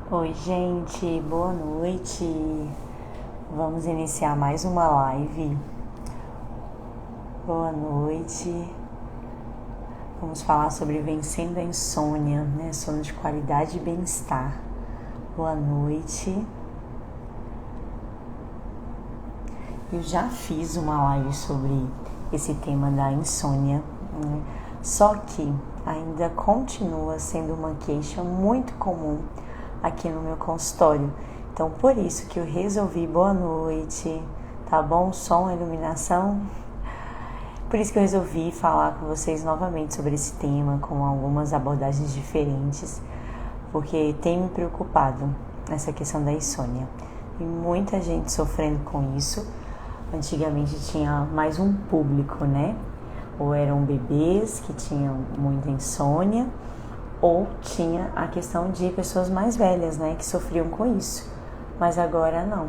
Oi, gente, boa noite. Vamos iniciar mais uma live. Boa noite. Vamos falar sobre vencendo a insônia, né? Sono de qualidade e bem-estar. Boa noite. Eu já fiz uma live sobre esse tema da insônia, né? Só que ainda continua sendo uma queixa muito comum aqui no meu consultório. Então, por isso que eu resolvi, boa noite, tá bom? Som, iluminação. Por isso que eu resolvi falar com vocês novamente sobre esse tema, com algumas abordagens diferentes, porque tem me preocupado essa questão da insônia. E muita gente sofrendo com isso. Antigamente tinha mais um público, né? Ou eram bebês que tinham muita insônia, ou tinha a questão de pessoas mais velhas, né, que sofriam com isso. Mas agora não.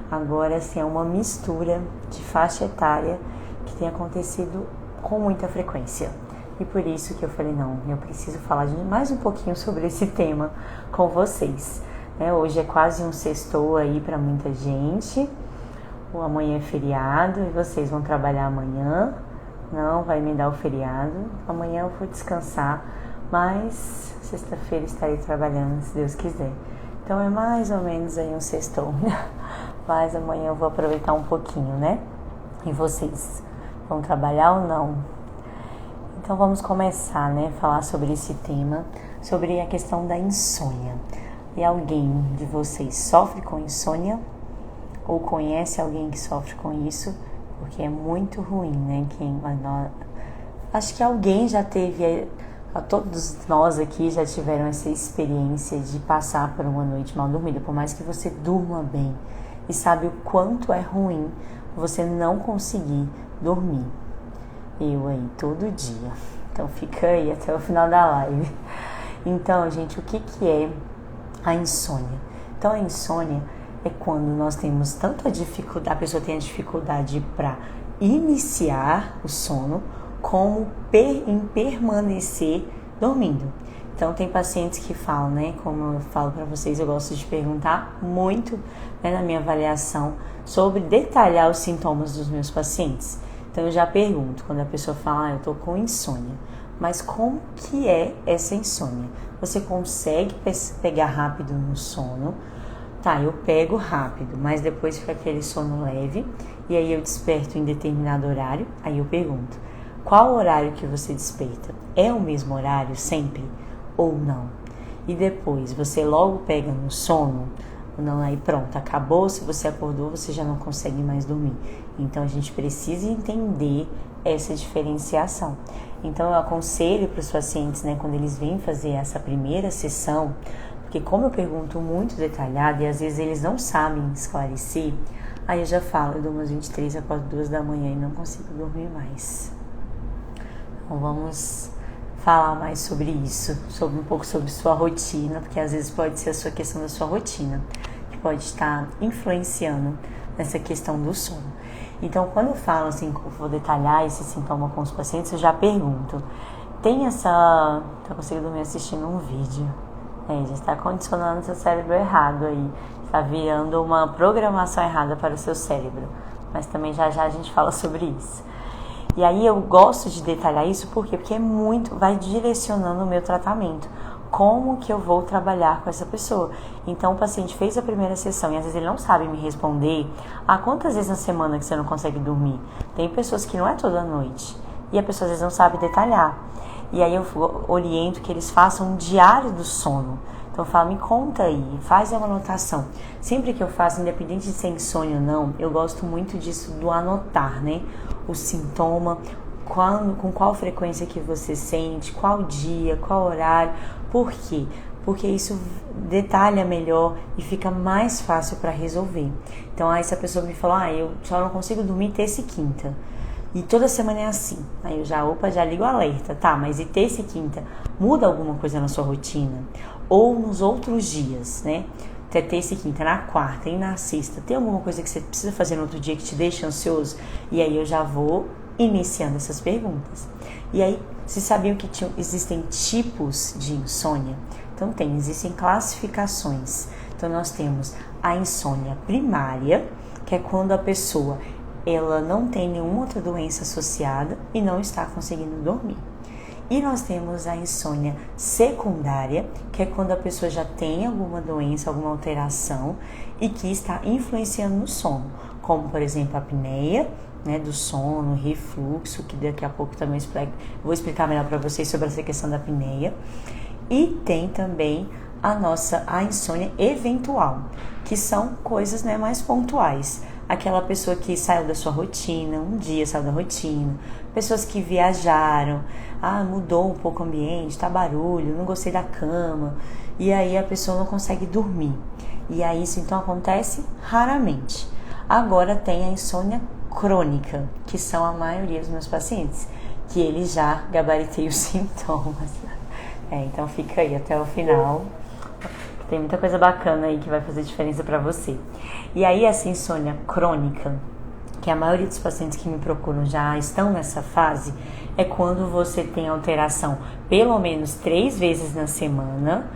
Agora, assim, é uma mistura de faixa etária que tem acontecido com muita frequência. E por isso que eu falei, não, eu preciso falar mais um pouquinho sobre esse tema com vocês. Hoje é quase um sextou aí para muita gente. Amanhã é feriado e vocês vão trabalhar amanhã. Não, vai emendar o feriado. Amanhã eu vou descansar. Mas sexta-feira estarei trabalhando, se Deus quiser. Então é mais ou menos aí um sextou. Mas amanhã eu vou aproveitar um pouquinho, né? E vocês vão trabalhar ou não? Então vamos começar, né? Falar sobre esse tema, sobre a questão da insônia. E alguém de vocês sofre com insônia? Ou conhece alguém que sofre com isso? Porque é muito ruim, né? Acho que alguém já teve... Todos nós aqui já tiveram essa experiência de passar por uma noite mal dormida, por mais que você durma bem e sabe o quanto é ruim você não conseguir dormir. Eu aí todo dia. Então fica aí até o final da live. Então, gente, o que é a insônia? Então, a insônia é quando nós temos tanta dificuldade, a pessoa tem a dificuldade para iniciar o sono, como em permanecer dormindo. Então tem pacientes que falam, né, como eu falo para vocês, eu gosto de perguntar muito, né, na minha avaliação sobre detalhar os sintomas dos meus pacientes. Então eu já pergunto, quando a pessoa fala, eu tô com insônia, mas como que é essa insônia? Você consegue pegar rápido no sono? Tá, eu pego rápido, mas depois fica aquele sono leve, e aí eu desperto em determinado horário, aí eu pergunto, qual horário que você desperta? É o mesmo horário sempre ou não? E depois você logo pega no sono? Não, aí pronto, acabou, se você acordou, você já não consegue mais dormir. Então a gente precisa entender essa diferenciação. Então eu aconselho para os pacientes, né, quando eles vêm fazer essa primeira sessão, porque como eu pergunto muito detalhado e às vezes eles não sabem esclarecer, aí eu já falo, eu dou umas 23, acordo 2 da manhã e não consigo dormir mais. Então vamos falar mais sobre isso, um pouco sobre sua rotina, porque às vezes pode ser a sua questão da sua rotina, que pode estar influenciando nessa questão do sono. Então, quando eu falo assim, eu vou detalhar esse sintoma com os pacientes, eu já pergunto, tá conseguindo dormir assistindo um vídeo? Já está condicionando seu cérebro errado aí, está virando uma programação errada para o seu cérebro, mas também já a gente fala sobre isso. E aí eu gosto de detalhar isso, por quê? Porque vai direcionando o meu tratamento. Como que eu vou trabalhar com essa pessoa? Então o paciente fez a primeira sessão e às vezes ele não sabe me responder. Quantas vezes na semana que você não consegue dormir? Tem pessoas que não é toda noite. E a pessoa às vezes não sabe detalhar. E aí eu oriento que eles façam um diário do sono. Então eu falo, me conta aí, faz uma anotação. Sempre que eu faço, independente de ser insônia ou não, eu gosto muito disso do anotar, né? O sintoma, com qual frequência que você sente, qual dia, qual horário. Por quê? Porque isso detalha melhor e fica mais fácil para resolver. Então aí se a pessoa me falar, eu só não consigo dormir terça e quinta. E toda semana é assim. Aí eu já ligo o alerta, tá? Mas e terça e quinta? Muda alguma coisa na sua rotina? Ou nos outros dias, né? Até terça e quinta, na quarta e na sexta, tem alguma coisa que você precisa fazer no outro dia que te deixa ansioso? E aí eu já vou iniciando essas perguntas. E aí, vocês sabiam que existem tipos de insônia? Então existem classificações. Então nós temos a insônia primária, que é quando a pessoa ela não tem nenhuma outra doença associada e não está conseguindo dormir. E nós temos a insônia secundária, que é quando a pessoa já tem alguma doença, alguma alteração e que está influenciando no sono, como por exemplo a apneia, né, do sono, refluxo, que daqui a pouco também vou explicar melhor para vocês sobre essa questão da apneia. E tem também a insônia eventual, que são coisas, né, mais pontuais. Aquela pessoa que saiu da sua rotina, um dia saiu da rotina, pessoas que viajaram, mudou um pouco o ambiente, tá barulho, não gostei da cama, e aí a pessoa não consegue dormir. E aí isso então acontece raramente. Agora tem a insônia crônica, que são a maioria dos meus pacientes, que eles já gabaritei os sintomas. Então fica aí até o final. Tem muita coisa bacana aí que vai fazer diferença para você. E aí essa insônia crônica, que a maioria dos pacientes que me procuram já estão nessa fase, é quando você tem alteração pelo menos 3 vezes na semana,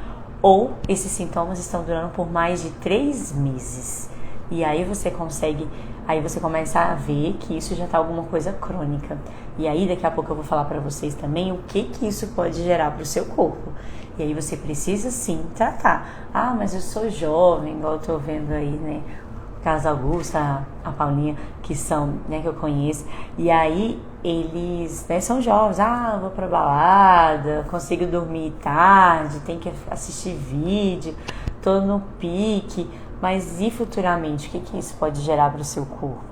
ou esses sintomas estão durando por mais de 3 meses. E aí você começa a ver que isso já está alguma coisa crônica. E aí daqui a pouco eu vou falar para vocês também o que isso pode gerar para o seu corpo. E aí você precisa sim tratar. Mas eu sou jovem, igual eu tô vendo aí, né? Carlos Augusta, a Paulinha, que são, né, que eu conheço. E aí eles, né, são jovens. Eu vou pra balada, consigo dormir tarde, tem que assistir vídeo, tô no pique. Mas e futuramente, o que isso pode gerar para o seu corpo?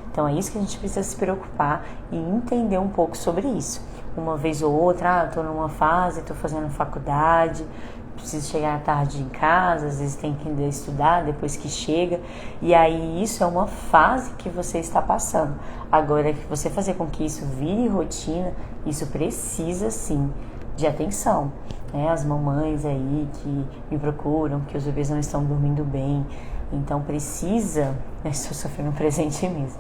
Então é isso que a gente precisa se preocupar e entender um pouco sobre isso. Uma vez ou outra, estou numa fase, estou fazendo faculdade, preciso chegar tarde em casa, às vezes tem que ainda estudar depois que chega. E aí isso é uma fase que você está passando. Agora, que você fazer com que isso vire rotina, isso precisa sim de atenção. As mamães aí que me procuram, que os bebês não estão dormindo bem, então precisa, estou sofrendo um presente mesmo,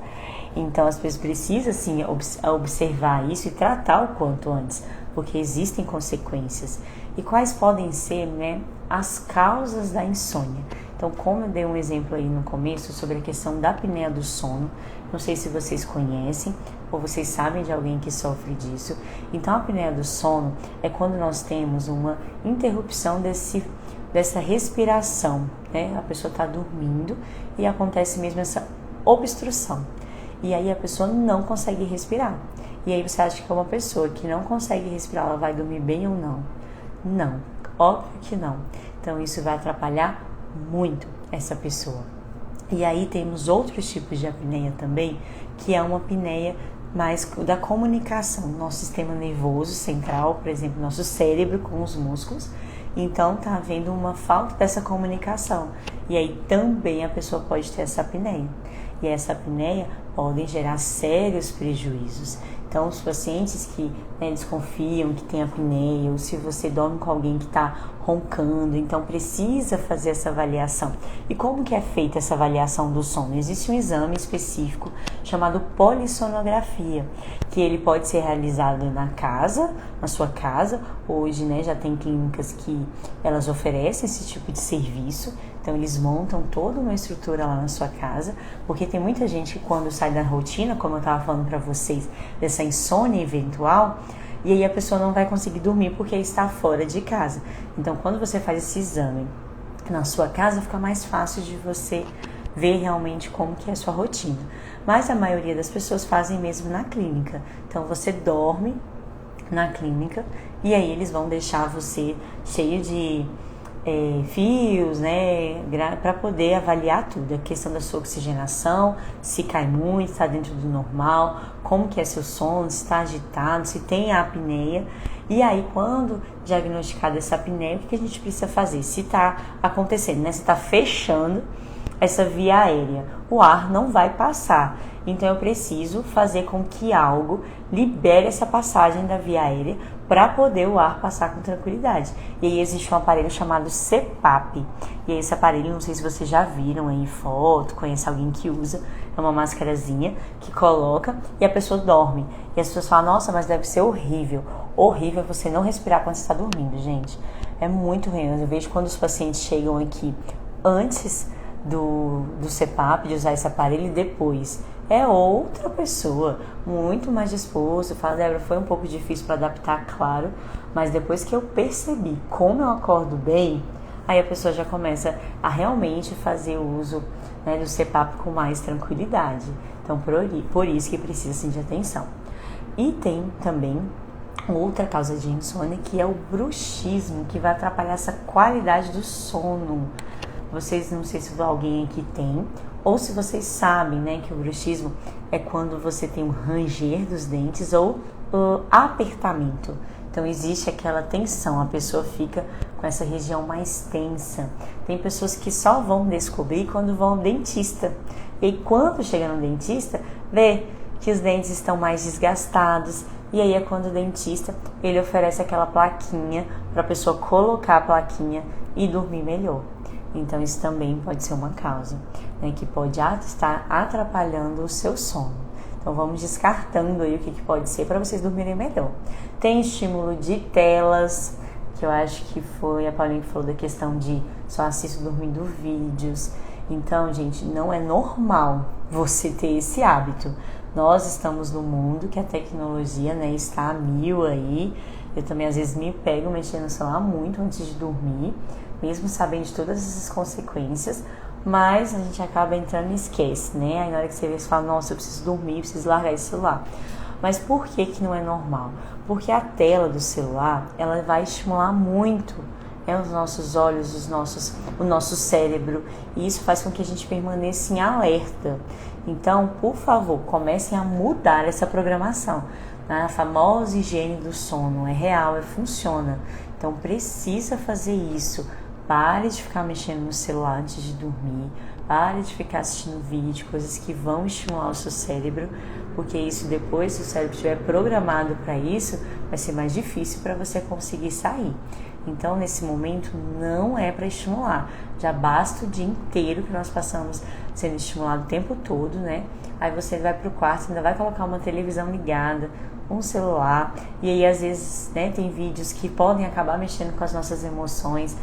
então as pessoas precisam sim observar isso e tratar o quanto antes, porque existem consequências. E quais podem ser, né, as causas da insônia? Então, como eu dei um exemplo aí no começo sobre a questão da apneia do sono, não sei se vocês conhecem ou vocês sabem de alguém que sofre disso. Então, a apneia do sono é quando nós temos uma interrupção dessa respiração, né? A pessoa está dormindo e acontece mesmo essa obstrução. E aí a pessoa não consegue respirar. E aí você acha que uma pessoa que não consegue respirar, ela vai dormir bem ou não? Não, óbvio que não. Então, isso vai atrapalhar muito essa pessoa. E aí temos outros tipos de apneia também, que é uma apneia mais da comunicação, nosso sistema nervoso central, por exemplo, nosso cérebro com os músculos. Então tá havendo uma falta dessa comunicação. E aí também a pessoa pode ter essa apneia. E essa apneia pode gerar sérios prejuízos. Então, os pacientes que, né, desconfiam que tem apneia, ou se você dorme com alguém que está roncando, então precisa fazer essa avaliação. E como que é feita essa avaliação do sono? Existe um exame específico chamado polissonografia, que ele pode ser realizado na sua casa. Hoje, né, já tem clínicas que elas oferecem esse tipo de serviço. Então, eles montam toda uma estrutura lá na sua casa, porque tem muita gente que quando sai da rotina, como eu estava falando para vocês, dessa insônia eventual, e aí a pessoa não vai conseguir dormir porque está fora de casa. Então, quando você faz esse exame na sua casa, fica mais fácil de você ver realmente como que é a sua rotina. Mas a maioria das pessoas fazem mesmo na clínica. Então, você dorme na clínica e aí eles vão deixar você cheio de fios, né, para poder avaliar tudo, a questão da sua oxigenação, se cai muito, está dentro do normal, como que é seu sono, se está agitado, se tem a apneia. E aí, quando diagnosticada essa apneia, o que a gente precisa fazer? Se está acontecendo, né, se está fechando essa via aérea, o ar não vai passar. Então, eu preciso fazer com que algo libere essa passagem da via aérea para poder o ar passar com tranquilidade. E aí existe um aparelho chamado CPAP. E esse aparelho, não sei se vocês já viram aí foto, conhece alguém que usa, é uma máscarazinha que coloca e a pessoa dorme. E as pessoas falam, nossa, mas deve ser horrível. Horrível é você não respirar quando você está dormindo, gente. É muito ruim. Eu vejo quando os pacientes chegam aqui antes do CPAP, de usar esse aparelho, e depois é outra pessoa, muito mais disposta. Fala, Débora, foi um pouco difícil para adaptar, claro, mas depois que eu percebi como eu acordo bem, aí a pessoa já começa a realmente fazer uso, né, do CPAP com mais tranquilidade. Então, por isso que precisa, sim, de atenção. E tem também outra causa de insônia, que é o bruxismo, que vai atrapalhar essa qualidade do sono. Vocês, não sei se alguém aqui tem, ou se vocês sabem, né, que o bruxismo é quando você tem um ranger dos dentes ou apertamento. Então existe aquela tensão, a pessoa fica com essa região mais tensa. Tem pessoas que só vão descobrir quando vão ao dentista. E quando chega no dentista, vê que os dentes estão mais desgastados. E aí é quando o dentista, ele oferece aquela plaquinha para a pessoa colocar a plaquinha e dormir melhor. Então isso também pode ser uma causa, né, que pode estar atrapalhando o seu sono. Então vamos descartando aí o que pode ser para vocês dormirem melhor. Tem estímulo de telas, que eu acho que foi a Paulinha que falou da questão de só assisto dormindo vídeos. Então, gente, não é normal você ter esse hábito. Nós estamos num mundo que a tecnologia, né, está a mil aí. Eu também às vezes me pego mexendo no celular muito antes de dormir, mesmo sabendo de todas essas consequências, mas a gente acaba entrando e esquece, né? Aí na hora que você vê, você fala, nossa, eu preciso dormir, preciso largar esse celular. Mas por que não é normal? Porque a tela do celular, ela vai estimular muito, né, os nossos olhos, o nosso cérebro, e isso faz com que a gente permaneça em alerta. Então, por favor, comecem a mudar essa programação. A famosa higiene do sono é real, funciona. Então, precisa fazer isso. Pare de ficar mexendo no celular antes de dormir. Pare de ficar assistindo vídeo, coisas que vão estimular o seu cérebro, porque isso depois, se o cérebro estiver programado para isso, vai ser mais difícil para você conseguir sair. Então, nesse momento, não é para estimular. Já basta o dia inteiro que nós passamos sendo estimulado o tempo todo, né? Aí você vai pro quarto, ainda vai colocar uma televisão ligada, um celular, e aí às vezes, né, tem vídeos que podem acabar mexendo com as nossas emoções,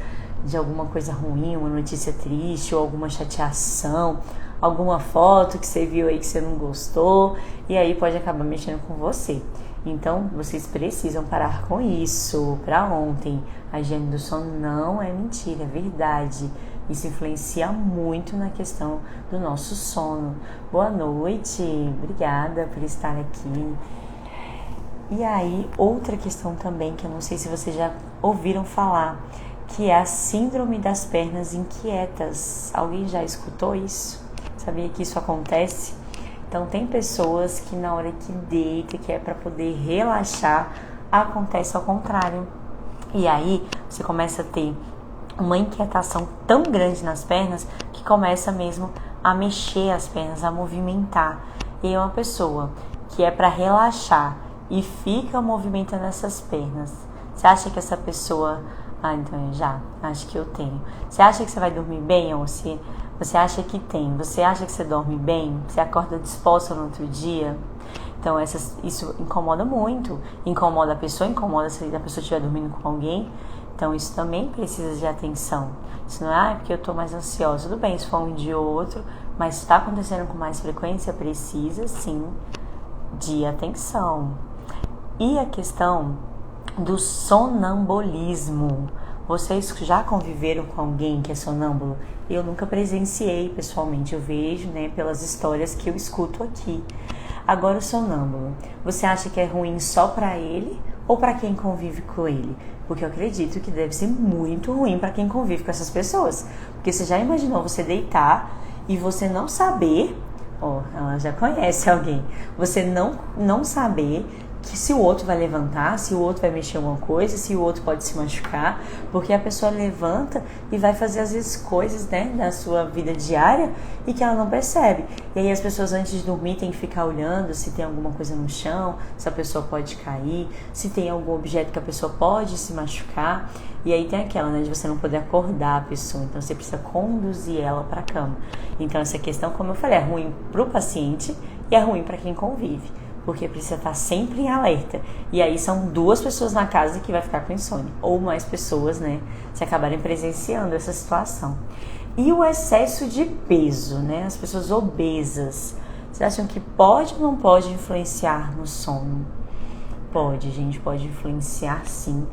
de alguma coisa ruim, uma notícia triste ou alguma chateação, alguma foto que você viu aí que você não gostou, e aí pode acabar mexendo com você. Então, vocês precisam parar com isso. Para ontem, a higiene do sono não é mentira, é verdade. Isso influencia muito na questão do nosso sono. Boa noite, obrigada por estar aqui. E aí, outra questão também, que eu não sei se vocês já ouviram falar, que é a síndrome das pernas inquietas. Alguém já escutou isso? Sabia que isso acontece? Então, tem pessoas que na hora que deita, que é para poder relaxar, acontece ao contrário. E aí, você começa a ter uma inquietação tão grande nas pernas que começa mesmo a mexer as pernas, a movimentar. E aí, uma pessoa que é para relaxar e fica movimentando essas pernas, você acha que essa pessoa... então eu já acho que eu tenho. Você acha que você vai dormir bem, ou você acha que tem? Você acha que você dorme bem? Você acorda disposta no outro dia? Então isso incomoda muito. Incomoda a pessoa, incomoda se a pessoa estiver dormindo com alguém. Então isso também precisa de atenção. Isso não é porque eu estou mais ansiosa. Tudo bem, se for um dia ou outro, mas está acontecendo com mais frequência, precisa sim de atenção. E a questão do sonambulismo. Vocês já conviveram com alguém que é sonâmbulo? Eu nunca presenciei pessoalmente, eu vejo, né, pelas histórias que eu escuto aqui. Agora, o sonâmbulo, você acha que é ruim só para ele ou para quem convive com ele? Porque eu acredito que deve ser muito ruim para quem convive com essas pessoas. Porque você já imaginou você deitar e você não saber, ela já conhece alguém, você não saber que se o outro vai levantar, se o outro vai mexer alguma coisa, se o outro pode se machucar, porque a pessoa levanta e vai fazer às vezes coisas, né, da sua vida diária e que ela não percebe. E aí as pessoas antes de dormir têm que ficar olhando se tem alguma coisa no chão, se a pessoa pode cair, se tem algum objeto que a pessoa pode se machucar. E aí tem aquela, né, de você não poder acordar a pessoa, então você precisa conduzir ela para a cama. Então essa questão, como eu falei, é ruim para o paciente e é ruim para quem convive. porque precisa estar sempre em alerta. E aí são 2 pessoas na casa que vai ficar com insônia, ou mais pessoas, né, se acabarem presenciando essa situação. E o excesso de peso, né, as pessoas obesas, vocês acham que pode ou não pode influenciar no sono? Pode, gente, pode influenciar sim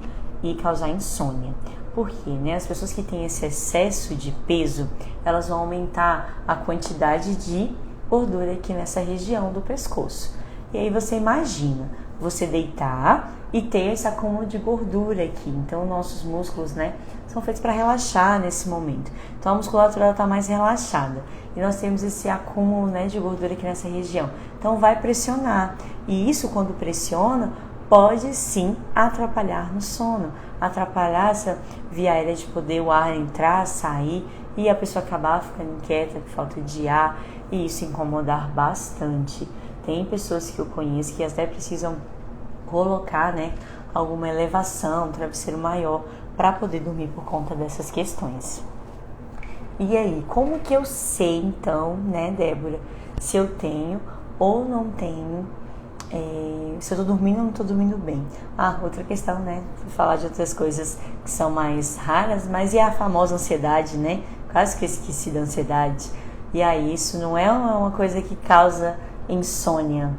e causar insônia. Por quê? Né? As pessoas que têm esse excesso de peso, elas vão aumentar a quantidade de gordura aqui nessa região do pescoço. E aí você imagina, você deitar e ter esse acúmulo de gordura aqui. Então, nossos músculos, né, são feitos para relaxar nesse momento. Então, a musculatura está mais relaxada. E nós temos esse acúmulo, né, de gordura aqui nessa região. Então, vai pressionar. E isso, quando pressiona, pode sim atrapalhar no sono. Atrapalhar essa via aérea de poder o ar entrar, sair e a pessoa acabar ficando inquieta, com falta de ar, e isso incomodar bastante. Tem pessoas que eu conheço que até precisam colocar, né, alguma elevação, um travesseiro maior para poder dormir por conta dessas questões. E aí, como que eu sei então, né, Débora, se eu tenho ou não tenho, se eu tô dormindo ou não tô dormindo bem? Outra questão, né, vou falar de outras coisas que são mais raras, mas e a famosa ansiedade, né? Quase que esqueci da ansiedade. E aí, isso não é uma coisa que causa insônia.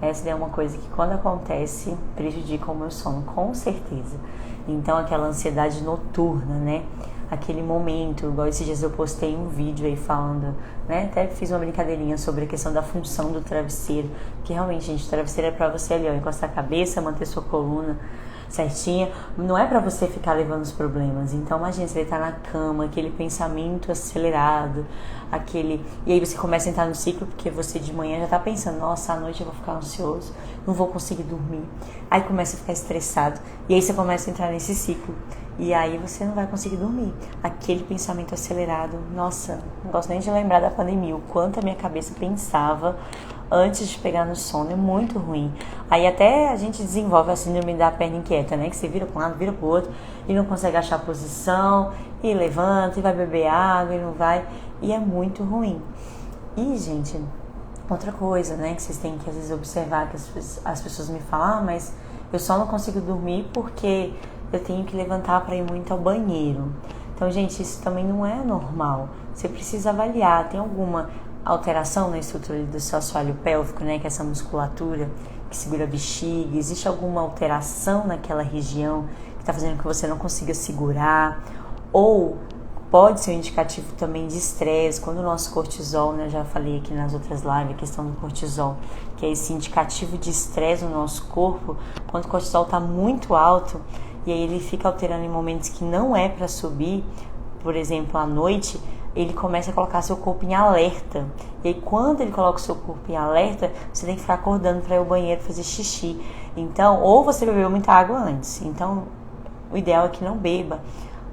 Essa é uma coisa que, quando acontece, prejudica o meu sono, com certeza. Então, aquela ansiedade noturna, né? Aquele momento, igual esses dias eu postei um vídeo aí falando, né? Até fiz uma brincadeirinha sobre a questão da função do travesseiro. Que realmente, gente, o travesseiro é pra você ali, ó, encostar a cabeça, manter sua coluna certinha, não é pra você ficar levando os problemas. Então imagina, você tá na cama, aquele pensamento acelerado, e aí você começa a entrar no ciclo, porque você de manhã já tá pensando, nossa, à noite eu vou ficar ansioso, não vou conseguir dormir, aí começa a ficar estressado, e aí você começa a entrar nesse ciclo, e aí você não vai conseguir dormir, aquele pensamento acelerado. Nossa, não gosto nem de lembrar da pandemia, o quanto a minha cabeça pensava antes de pegar no sono, é muito ruim. Aí até a gente desenvolve a síndrome da perna inquieta, né? Que você vira para um lado, vira para o outro e não consegue achar a posição, e levanta, e vai beber água, e não vai, e é muito ruim. E, gente, outra coisa, né, que vocês têm que às vezes observar, que as pessoas me falam, mas eu só não consigo dormir porque eu tenho que levantar para ir muito ao banheiro. Então, gente, isso também não é normal. Você precisa avaliar, tem alguma alteração na estrutura do seu assoalho pélvico, né, que é essa musculatura que segura a bexiga, existe alguma alteração naquela região que está fazendo com que você não consiga segurar, ou pode ser um indicativo também de estresse, quando o nosso cortisol, né, já falei aqui nas outras lives, a questão do cortisol, que é esse indicativo de estresse no nosso corpo, quando o cortisol está muito alto, e aí ele fica alterando em momentos que não é para subir, por exemplo, à noite, ele começa a colocar seu corpo em alerta. E aí, quando ele coloca o seu corpo em alerta, você tem que ficar acordando para ir ao banheiro fazer xixi. Então, ou você bebeu muita água antes. Então, o ideal é que não beba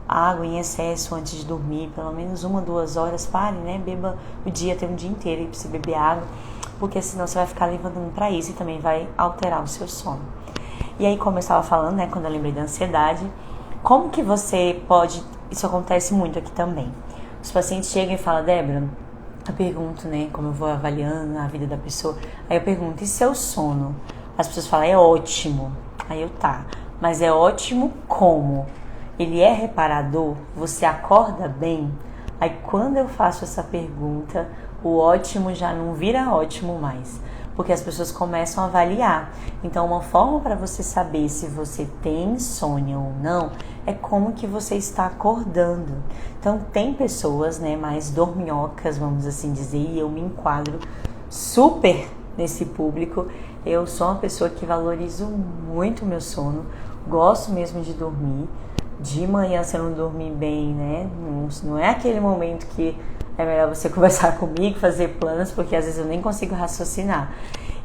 água em excesso antes de dormir. Pelo menos 1, 2 horas, pare, né? Beba o dia, tem um dia inteiro aí para você beber água. Porque senão você vai ficar levantando para isso e também vai alterar o seu sono. E aí, como eu estava falando, né? Quando eu lembrei da ansiedade, como que você pode... Isso acontece muito aqui também. Os pacientes chegam e falam, Débora, eu pergunto, né, como eu vou avaliando a vida da pessoa, aí eu pergunto, e seu sono? As pessoas falam, é ótimo. Aí eu, tá, mas é ótimo como? Ele é reparador? Você acorda bem? Aí quando eu faço essa pergunta, o ótimo já não vira ótimo mais, porque as pessoas começam a avaliar. Então, uma forma para você saber se você tem insônia ou não é como que você está acordando. Então, tem pessoas, né, mais dorminhocas, vamos assim dizer, e eu me enquadro super nesse público. Eu sou uma pessoa que valorizo muito o meu sono, gosto mesmo de dormir. De manhã, se eu não dormir bem, né, não é aquele momento que é melhor você conversar comigo, fazer planos, porque às vezes eu nem consigo raciocinar.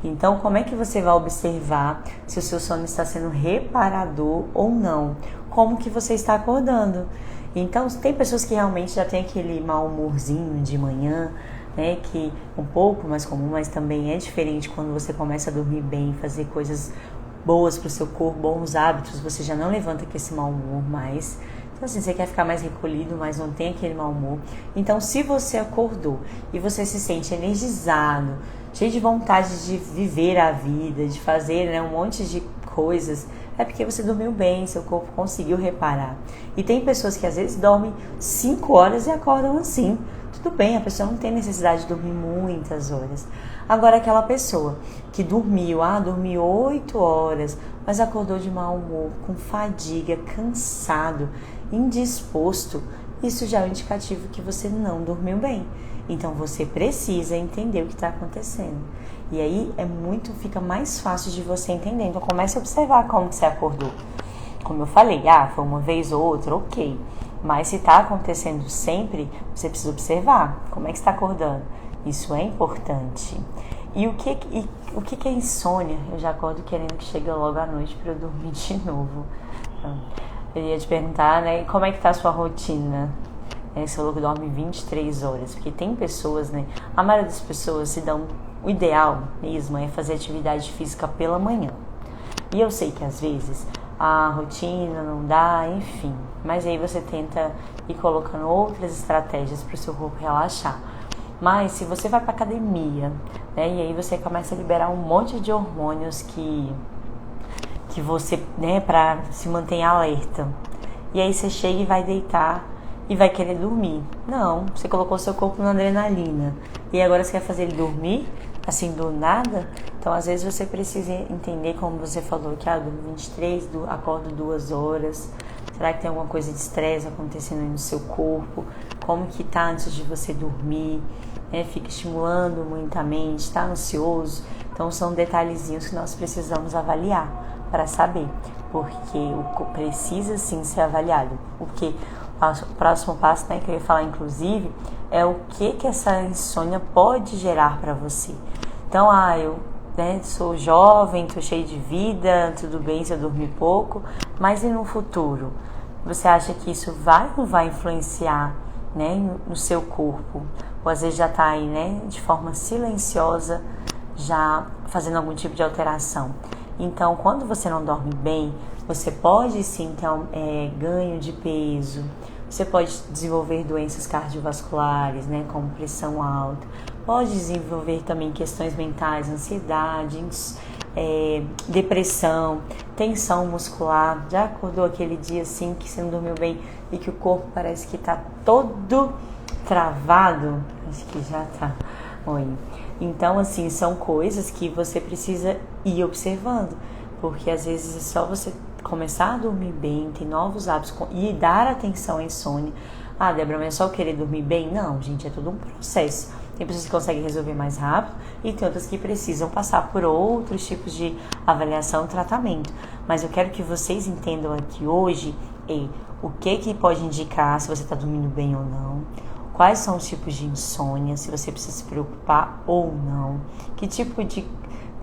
Então, como é que você vai observar se o seu sono está sendo reparador ou não? Como que você está acordando? Então, tem pessoas que realmente já tem aquele mau humorzinho de manhã, né, que é um pouco mais comum, mas também é diferente quando você começa a dormir bem, fazer coisas boas para o seu corpo, bons hábitos, você já não levanta com esse mau humor mais. Então assim, você quer ficar mais recolhido, mas não tem aquele mau humor. Então se você acordou e você se sente energizado, cheio de vontade de viver a vida, de fazer, né, um monte de coisas, é porque você dormiu bem, seu corpo conseguiu reparar. E tem pessoas que às vezes dormem 5 horas e acordam assim. Tudo bem, a pessoa não tem necessidade de dormir muitas horas. Agora aquela pessoa que dormiu 8 horas, mas acordou de mau humor, com fadiga, cansado, indisposto, isso já é um indicativo que você não dormiu bem. Então você precisa entender o que está acontecendo. E aí fica mais fácil de você entender. Então comece a observar como que você acordou. Como eu falei, foi uma vez ou outra, ok. Mas se está acontecendo sempre, você precisa observar como é que está acordando. Isso é importante. E o que é insônia? Eu já acordo querendo que chegue logo à noite para eu dormir de novo. Eu ia te perguntar, né, como é que está a sua rotina? Você falou que dorme 23 horas, porque tem pessoas, né, a maioria das pessoas o ideal mesmo é fazer atividade física pela manhã. E eu sei que às vezes a rotina não dá, enfim, mas aí você tenta ir colocando outras estratégias para o seu corpo relaxar. Mas se você vai para academia, né, e aí você começa a liberar um monte de hormônios que você, né, para se manter alerta. E aí você chega e vai deitar e vai querer dormir. Não, você colocou seu corpo na adrenalina e agora você quer fazer ele dormir assim do nada. Então às vezes você precisa entender, como você falou, que durmo 23, acordo 2 horas. Será que tem alguma coisa de estresse acontecendo aí no seu corpo? Como que tá antes de você dormir? Fica estimulando muita mente, está ansioso? Então são detalhezinhos que nós precisamos avaliar para saber, porque precisa sim ser avaliado. Porque o próximo passo, né, que eu ia falar inclusive, é o que essa insônia pode gerar para você. Então, eu, né, sou jovem, tô cheio de vida, tudo bem se eu dormir pouco, mas e no futuro? Você acha que isso vai ou não vai influenciar, né, no seu corpo? Ou às vezes já está aí, né, de forma silenciosa, já fazendo algum tipo de alteração. Então, quando você não dorme bem, você pode sim ter ganho de peso, você pode desenvolver doenças cardiovasculares, né, como pressão alta, pode desenvolver também questões mentais, ansiedade, depressão, tensão muscular. Já acordou aquele dia assim que você não dormiu bem e que o corpo parece que está todo travado? Acho que já está. Oi. Então, assim, são coisas que você precisa ir observando, porque às vezes é só você começar a dormir bem, ter novos hábitos e dar atenção à insônia. Débora, mas é só eu querer dormir bem? Não, gente, é todo um processo. Tem pessoas que conseguem resolver mais rápido e tem outras que precisam passar por outros tipos de avaliação e tratamento. Mas eu quero que vocês entendam aqui hoje o que pode indicar se você está dormindo bem ou não. Quais são os tipos de insônia, se você precisa se preocupar ou não.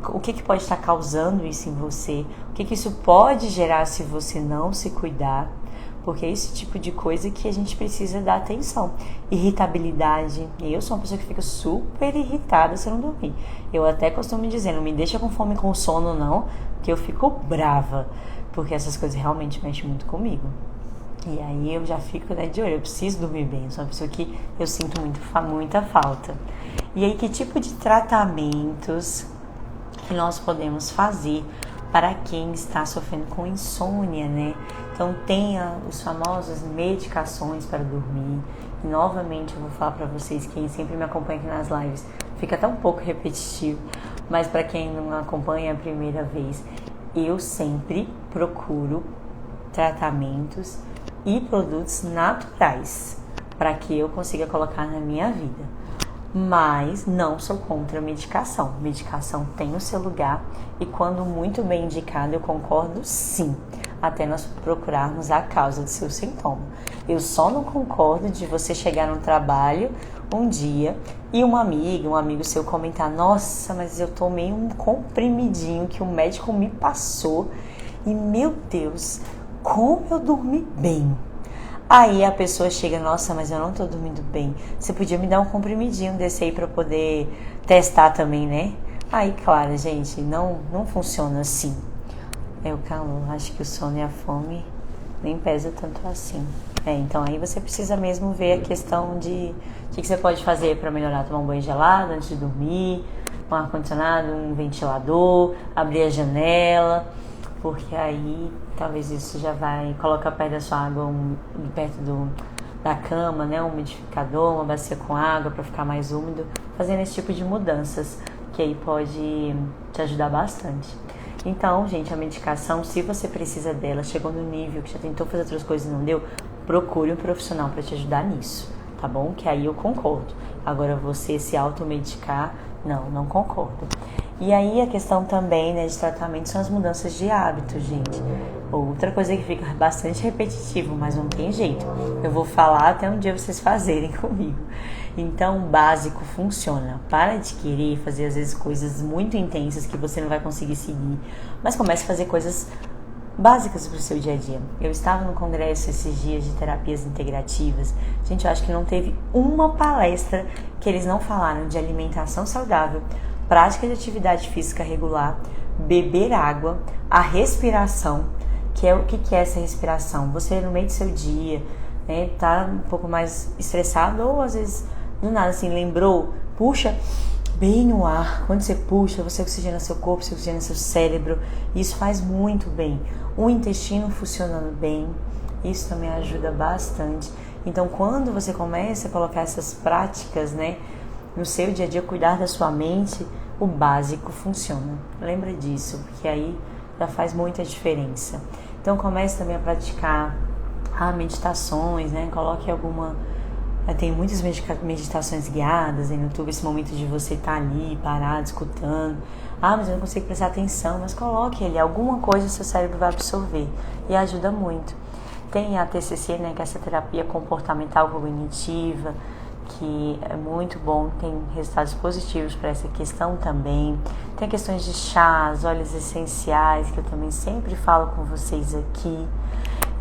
O que pode estar causando isso em você? O que isso pode gerar se você não se cuidar? Porque é esse tipo de coisa que a gente precisa dar atenção. Irritabilidade. Eu sou uma pessoa que fica super irritada se eu não dormir. Eu até costumo dizer, não me deixa com fome com sono não, porque eu fico brava. Porque essas coisas realmente mexem muito comigo. E aí eu já fico, né, de olho, eu preciso dormir bem, eu sou uma pessoa que eu sinto muita falta. E aí que tipo de tratamentos que nós podemos fazer para quem está sofrendo com insônia, né? Então tem os famosos medicações para dormir. E novamente eu vou falar para vocês, quem sempre me acompanha aqui nas lives, fica até um pouco repetitivo, mas para quem não acompanha a primeira vez, eu sempre procuro tratamentos e produtos naturais para que eu consiga colocar na minha vida. Mas não sou contra a medicação. Medicação tem o seu lugar e quando muito bem indicado eu concordo sim, até nós procurarmos a causa do seu sintoma. Eu só não concordo de você chegar no trabalho um dia e um amigo seu comentar: nossa, mas eu tomei um comprimidinho que o médico me passou e meu Deus, como eu dormi bem. Aí a pessoa chega: nossa, mas eu não tô dormindo bem, você podia me dar um comprimidinho desse aí pra eu poder testar também, né? Aí, claro, gente, não funciona assim. É o calor, acho que o sono e a fome nem pesa tanto assim. Então aí você precisa mesmo ver a questão de o que você pode fazer para melhorar, tomar um banho gelado antes de dormir, um ar-condicionado, um ventilador, abrir a janela, porque aí talvez isso já vai colocar perto da sua água, perto da cama, né, um umidificador, uma bacia com água para ficar mais úmido, fazendo esse tipo de mudanças, que aí pode te ajudar bastante. Então, gente, a medicação, se você precisa dela, chegou no nível que já tentou fazer outras coisas e não deu, procure um profissional para te ajudar nisso, tá bom? Que aí eu concordo. Agora, você se automedicar, não concordo. E aí a questão também, né, de tratamento são as mudanças de hábito, gente. Outra coisa que fica bastante repetitivo, mas não tem jeito. Eu vou falar até um dia vocês fazerem comigo. Então, o básico funciona. Para de querer fazer, às vezes, coisas muito intensas que você não vai conseguir seguir. Mas comece a fazer coisas básicas para o seu dia a dia. Eu estava no congresso esses dias de terapias integrativas. Gente, eu acho que não teve uma palestra que eles não falaram de alimentação saudável, prática de atividade física regular, beber água, a respiração, que é o que é essa respiração? Você no meio do seu dia, né, tá um pouco mais estressado ou às vezes do nada assim, lembrou, puxa bem o ar. Quando você puxa, você oxigena seu corpo, você oxigena seu cérebro, e isso faz muito bem. O intestino funcionando bem, isso também ajuda bastante. Então, quando você começa a colocar essas práticas, né, no seu dia a dia, cuidar da sua mente, o básico funciona. Lembra disso, porque aí já faz muita diferença. Então, comece também a praticar meditações, né? Coloque alguma... Tem muitas meditações guiadas aí no YouTube, esse momento de você estar ali, parado, escutando. Mas eu não consigo prestar atenção. Mas coloque ali, alguma coisa o seu cérebro vai absorver e ajuda muito. Tem a TCC, né, que é essa terapia comportamental cognitiva, que é muito bom, tem resultados positivos para essa questão também. Tem questões de chás, óleos essenciais, que eu também sempre falo com vocês aqui.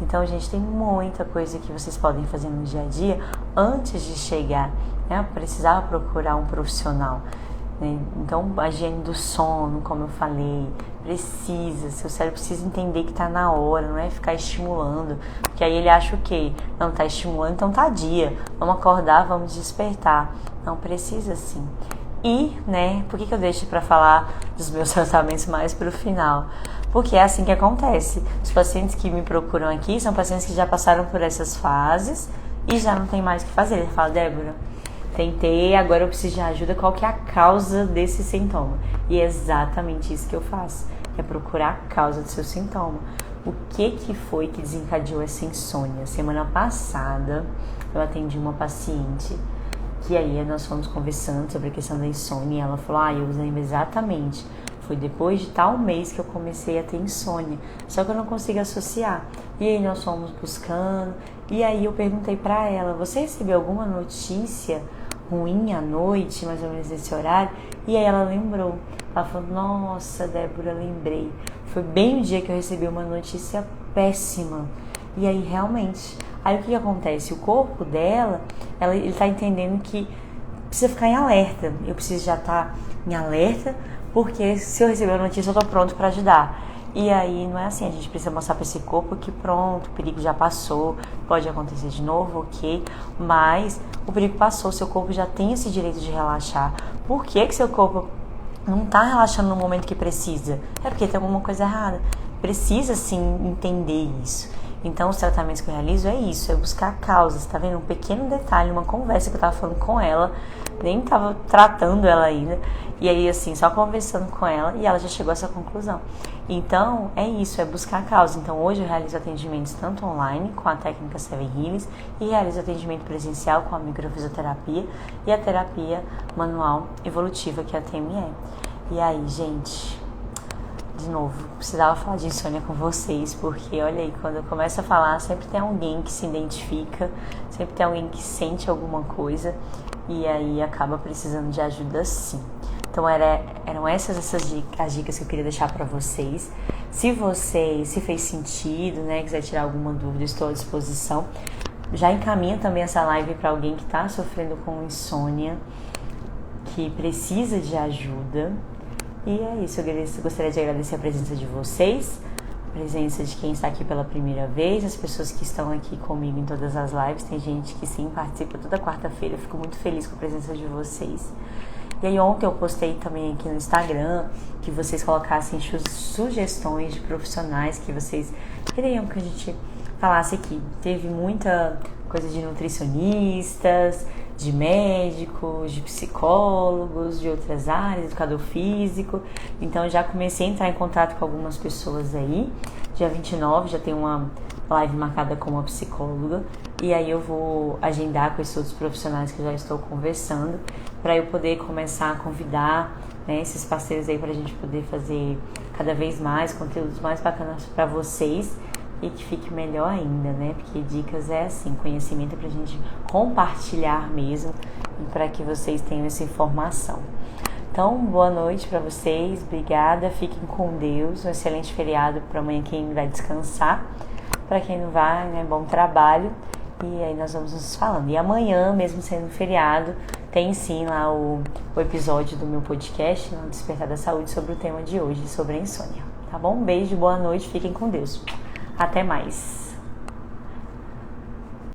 Então, gente, tem muita coisa que vocês podem fazer no dia a dia antes de chegar, né, precisar procurar um profissional, né? Então, a higiene do sono, como eu falei, seu cérebro precisa entender que tá na hora, não é ficar estimulando, porque aí ele acha o quê? Não tá estimulando, então tá dia, vamos acordar, vamos despertar. Não precisa assim. E, né, por que eu deixo para falar dos meus tratamentos mais pro final? Porque é assim que acontece. Os pacientes que me procuram aqui são pacientes que já passaram por essas fases e já não tem mais o que fazer. Ele fala, Débora, tentei, agora eu preciso de ajuda, qual que é a causa desse sintoma? E é exatamente isso que eu faço, é procurar a causa do seu sintoma. O que foi que desencadeou essa insônia? Semana passada eu atendi uma paciente que aí nós fomos conversando sobre a questão da insônia e ela falou, eu lembro exatamente, foi depois de tal mês que eu comecei a ter insônia, só que eu não consigo associar. E aí nós fomos buscando, e aí eu perguntei pra ela, você recebeu alguma notícia ruim à noite, mais ou menos nesse horário? E aí ela lembrou, ela falou, nossa, Débora, lembrei, foi bem o dia que eu recebi uma notícia péssima. E aí realmente, aí o que acontece? O corpo dela, ele tá entendendo que precisa ficar em alerta, eu preciso já estar em alerta, porque se eu receber a notícia eu tô pronto para ajudar. E aí não é assim, a gente precisa mostrar para esse corpo que pronto, o perigo já passou, pode acontecer de novo, ok, mas o perigo passou, seu corpo já tem esse direito de relaxar. Por que seu corpo não tá relaxando no momento que precisa? É porque tem alguma coisa errada. Precisa sim entender isso. Então, os tratamentos que eu realizo é isso, é buscar causas, tá vendo? Um pequeno detalhe, uma conversa que eu tava falando com ela, nem tava tratando ela ainda, e aí, assim, só conversando com ela, e ela já chegou a essa conclusão. Então, é isso, é buscar a causa. Então, hoje eu realizo atendimentos tanto online, com a técnica Seven Healings, e realizo atendimento presencial com a microfisioterapia e a terapia manual evolutiva, que é a TME. E aí, gente... De novo, precisava falar de insônia com vocês, porque olha aí, quando eu começo a falar, sempre tem alguém que se identifica, sempre tem alguém que sente alguma coisa e aí acaba precisando de ajuda sim. Então eram essas as dicas que eu queria deixar para vocês. Se fez sentido, né, quiser tirar alguma dúvida, estou à disposição. Já encaminha também essa live para alguém que está sofrendo com insônia, que precisa de ajuda. E é isso, eu gostaria de agradecer a presença de vocês. presença de quem está aqui pela primeira vez, as pessoas que estão aqui comigo em todas as lives. Tem gente que sim participa toda quarta-feira, eu fico muito feliz com a presença de vocês. E aí ontem eu postei também aqui no Instagram que vocês colocassem sugestões de profissionais que vocês queriam que a gente falasse aqui. Teve muita coisa de nutricionistas, de médicos, de psicólogos, de outras áreas, educador físico. Então já comecei a entrar em contato com algumas pessoas aí. Dia 29 já tem uma live marcada com uma psicóloga. E aí eu vou agendar com esses outros profissionais que eu já estou conversando, para eu poder começar a convidar, né, esses parceiros aí, para a gente poder fazer cada vez mais conteúdos mais bacanas para vocês e que fique melhor ainda, né? Porque dicas é assim, conhecimento é pra gente compartilhar mesmo e para que vocês tenham essa informação. Então, boa noite para vocês, obrigada, fiquem com Deus, um excelente feriado para amanhã quem vai descansar, para quem não vai, né, bom trabalho, e aí nós vamos nos falando. E amanhã, mesmo sendo feriado, tem sim lá o episódio do meu podcast, no Despertar da Saúde, sobre o tema de hoje, sobre a insônia, tá bom? Um beijo, boa noite, fiquem com Deus. Até mais!